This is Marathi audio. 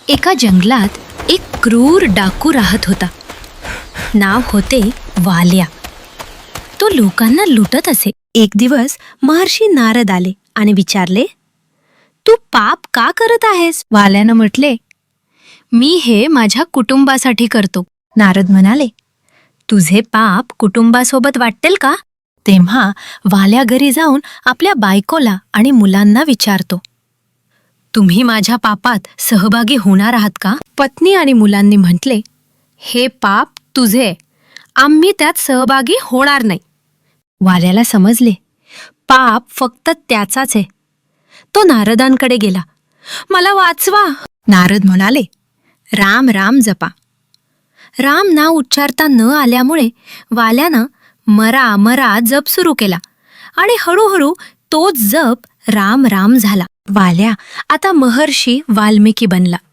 एका जंगलात एक क्रूर डाकू राहत होता. नाव होते वाल्या. तो लोकांना लुटत असे. एक दिवस महर्षी नारद आले आणि विचारले, तू पाप का करत आहेस? वाल्यानं म्हटले, मी हे माझ्या कुटुंबासाठी करतो. नारद म्हणाले, तुझे पाप कुटुंबासोबत वाटेल का? तेव्हा वाल्या घरी जाऊन आपल्या बायकोला आणि मुलांना विचारतो, तुम्ही माझ्या पापात सहभागी होणार आहात का? पत्नी आणि मुलांनी म्हटले, हे पाप तुझे, आम्ही त्यात सहभागी होणार नाही. वाल्याला समजले, पाप फक्त त्याचाच आहे. तो नारदांकडे गेला, मला वाचवा. नारद म्हणाले, राम राम जपा. राम नाव उच्चारता न आल्यामुळे वाल्यानं मरा मरा जप सुरू केला आणि हळूहळू तोच जप राम राम झाला. वाल्या आता महर्षी वाल्मिकी बनला.